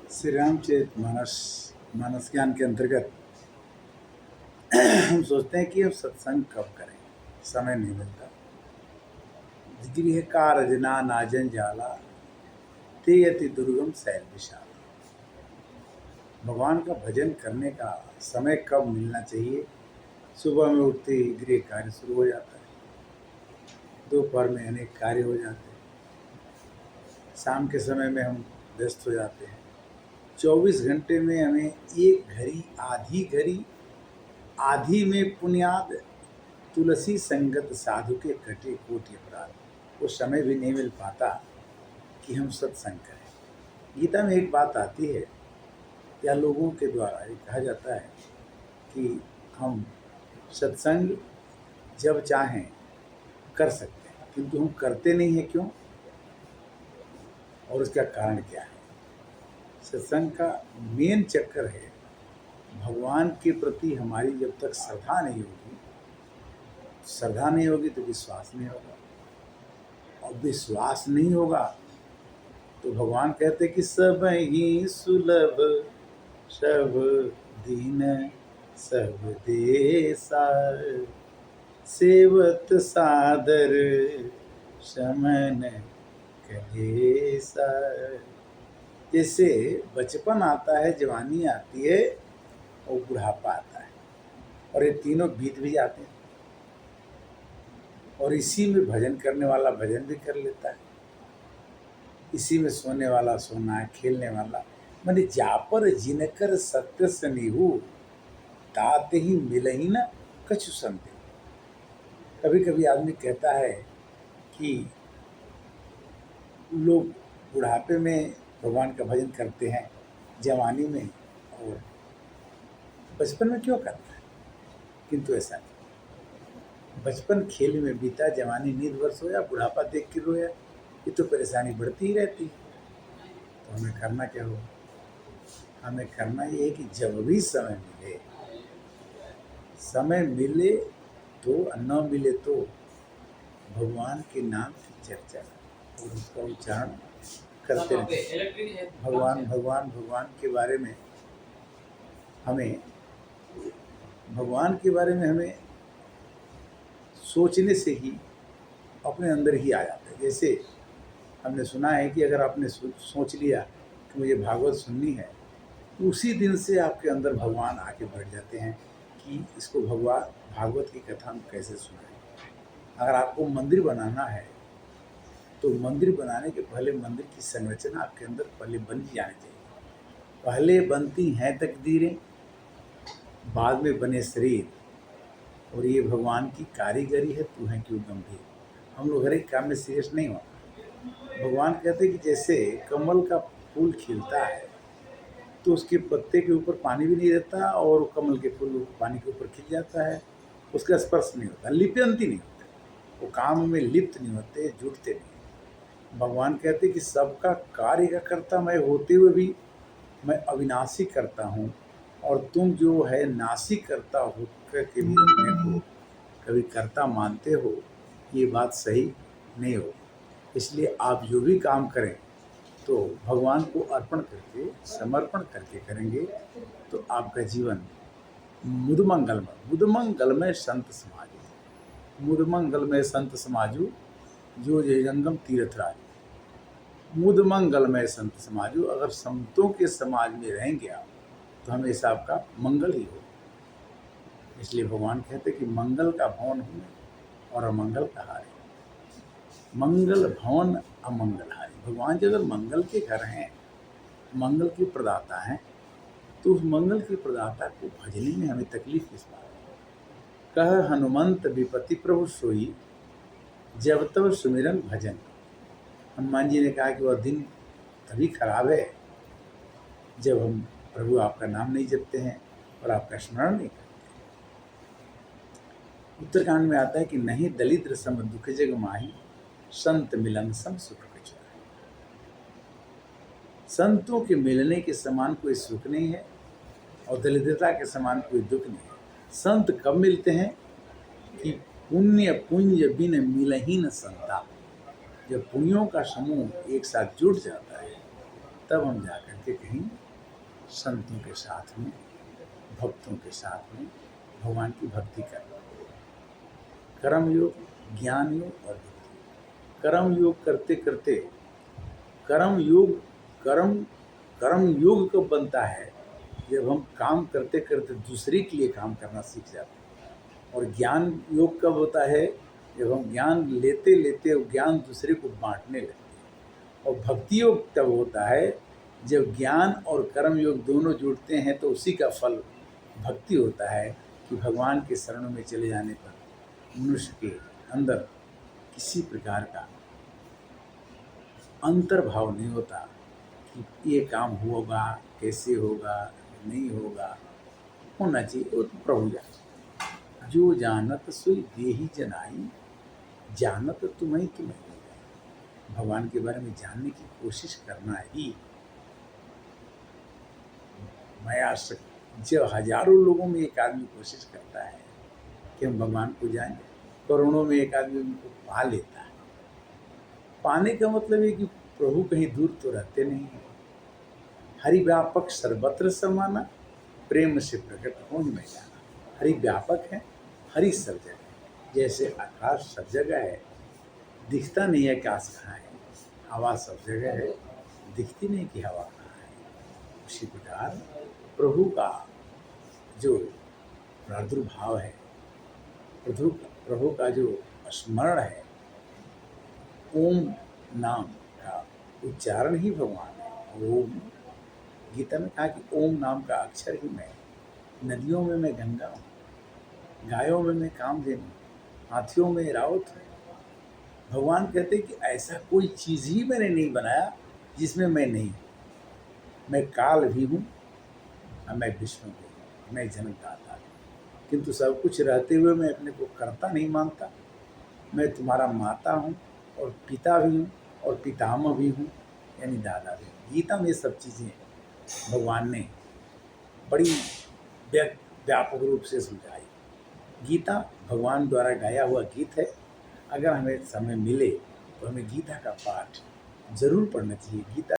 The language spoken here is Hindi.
श्री रामचरित मानस मानस ज्ञान के अंतर्गत हम सोचते हैं कि हम सत्संग कब करें, समय नहीं मिलता। गृह कारजना नाजन जाला ते अति दुर्गम शैल विशाल। भगवान का भजन करने का समय कब मिलना चाहिए? सुबह में उठते ही गृह कार्य शुरू हो जाता है, दोपहर में अनेक कार्य हो जाते हैं, शाम के समय में हम व्यस्त हो जाते हैं। 24 घंटे में हमें एक घड़ी, आधी में पुण्याद तुलसी संगत साधु के कटे कोटि अपराध। वो समय भी नहीं मिल पाता कि हम सत्संग करें। गीता में एक बात आती है, या लोगों के द्वारा ये कहा जाता है कि हम सत्संग जब चाहें कर सकते हैं, किंतु हम करते नहीं हैं। क्यों और उसका कारण क्या है? सत्संग का मेन चक्कर है भगवान के प्रति हमारी जब तक श्रद्धा नहीं होगी तो विश्वास नहीं होगा, और विश्वास नहीं होगा तो भगवान कहते कि सब ही सुलभ सब दीन सब देसा सेवत सादर समन कलेसा। जैसे बचपन आता है, जवानी आती है और बुढ़ापा आता है, और ये तीनों बीत भी जाते हैं, और इसी में भजन करने वाला भजन भी कर लेता है, इसी में सोने वाला सोना है, खेलने वाला मैंने जा पर जिनकर सत्य सनीहू ताते ही मिल ही न कछु संदेह। कभी कभी आदमी कहता है कि लोग बुढ़ापे में भगवान का भजन करते हैं, जवानी में और बचपन में क्यों करता है? किंतु ऐसा नहीं। बचपन खेल में बीता, जवानी नींद वर्ष होया, बुढ़ापा देख के रोया, ये तो परेशानी बढ़ती ही रहती। तो हमें करना क्या हो? हमें करना ये है कि जब भी समय मिले तो न मिले तो भगवान के नाम की चर्चा और उसका उच्चारण करते रहें। भगवान भगवान भगवान के बारे में हमें सोचने से ही अपने अंदर ही आ जाता है। जैसे हमने सुना है कि अगर आपने सोच लिया कि मुझे भागवत सुननी है, उसी दिन से आपके अंदर भगवान आके बैठ जाते हैं कि इसको भागवत की कथा हम कैसे सुनाएं। अगर आपको मंदिर बनाना है तो मंदिर बनाने के पहले मंदिर की संरचना आपके अंदर पहले बन जानी चाहिए। पहले बनती हैं तकदीरें, बाद में बने शरीर, और ये भगवान की कारीगरी है, तू है क्यों गंभीर। हम लोग हर एक काम में सीरियस नहीं होता। भगवान कहते हैं कि जैसे कमल का फूल खिलता है तो उसके पत्ते के ऊपर पानी भी नहीं रहता, और कमल के फूल पानी के ऊपर खिल जाता है, उसका स्पर्श नहीं होता, लिप्यंती नहीं होता, वो काम में लिप्त नहीं होते, जुटते नहीं। भगवान कहते कि सबका कार्य का करता मैं होते हुए भी मैं अविनाशी करता हूँ, और तुम जो है नाशी करता होकर के भी अपने को कभी करता मानते हो, ये बात सही नहीं हो। इसलिए आप जो भी काम करें तो भगवान को अर्पण करके, समर्पण करके करेंगे तो आपका जीवन मुदमंगलमय संत समाजू, मुदमंगलमय संत समाजू जो जंगम तीर्थ राजू। मुदमंगलमय संत समाजू, अगर संतों के समाज में रहेंगे आप तो हमेशा आपका मंगल ही हो। इसलिए भगवान कहते कि मंगल का भवन हूँ और अमंगल का हारी। मंगल भवन अमंगल हारी। भगवान जी अगर मंगल के घर हैं, मंगल के प्रदाता हैं, तो उस मंगल के प्रदाता को भजने में हमें तकलीफ किस बात? कह हनुमंत विपति प्रभु सोई जब तब सुमिरन भजन। हनुमान जी ने कहा कि वह दिन तभी खराब है जब हम प्रभु आपका नाम नहीं जपते हैं और आपका स्मरण नहीं करते। उत्तरकांड में आता है कि नहीं दलिद्र सम दुख जग माही संत मिलन सम सुख कछुआ। संतों के मिलने के समान कोई सुख नहीं है, और दरिद्रता के समान कोई दुख नहीं है। संत कब मिलते हैं? कि पुण्य पुंज बिन मिलही न संता। जब पुण्यों का समूह एक साथ जुट जाता है तब हम जाकर करके कहीं संतों के साथ में, भक्तों के साथ में भगवान की भक्ति करना। कर्म योग, ज्ञान योग और भक्ति। कर्म योग करते करते कर्म योग कर्म कर्म योग कब बनता है? जब हम काम करते करते दूसरे के लिए काम करना सीख जाते हैं। और ज्ञान योग कब होता है? जब हम ज्ञान लेते लेते ज्ञान दूसरे को बांटने लगते हैं। और भक्ति योग तब होता है जब ज्ञान और कर्म योग दोनों जुड़ते हैं, तो उसी का फल भक्ति होता है कि भगवान के शरणों में चले जाने पर मनुष्य के अंदर किसी प्रकार का अंतर्भाव नहीं होता कि ये काम होगा, कैसे होगा, नहीं होगा। होना चाहिए, वो तो प्रभु जाने। जो जानत सोई देहि जनाई, जानत तुम्हें कि मैं नहीं जाना। भगवान के बारे में जानने की कोशिश करना ही। मैं आज तक जब हजारों लोगों में एक आदमी कोशिश करता है कि हम भगवान को जाने, करोड़ों में एक आदमी उनको पा लेता है। पाने का मतलब है कि प्रभु कहीं दूर तो रहते नहीं हैं। हरि व्यापक सर्वत्र समाना, प्रेम से प्रकट हो ही मैं जाना। हरि व्यापक है, हरि सब जगह। जैसे आकाश सब जगह है, दिखता नहीं है आकाश कहाँ है। हवा सब जगह है, दिखती नहीं कि हवा कहाँ है। उसी प्रकार प्रभु का जो प्रादुर्भाव है, प्रभु का जो स्मरण है, ओम नाम का उच्चारण ही भगवान है। ओम, गीता में कहा कि ओम नाम का अक्षर ही मैं। नदियों में मैं गंगा हूँ, गायों में मैं कामधेनु, हाथियों में रावत हूँ। भगवान कहते कि ऐसा कोई चीज़ ही मैंने नहीं बनाया जिसमें मैं नहीं। मैं काल भी हूँ और मैं विष्णु भी हूँ, मैं जन्मदाता हूँ। किंतु सब कुछ रहते हुए मैं अपने को कर्ता नहीं मानता। मैं तुम्हारा माता हूँ और पिता भी हूँ और पितामह भी हूँ, यानी दादा भी हूँ। गीता में ये सब चीज़ें भगवान ने बड़ी व्यापक रूप से समझाई। गीता भगवान द्वारा गाया हुआ गीत है। अगर हमें समय मिले तो हमें गीता का पाठ जरूर पढ़ना चाहिए। गीता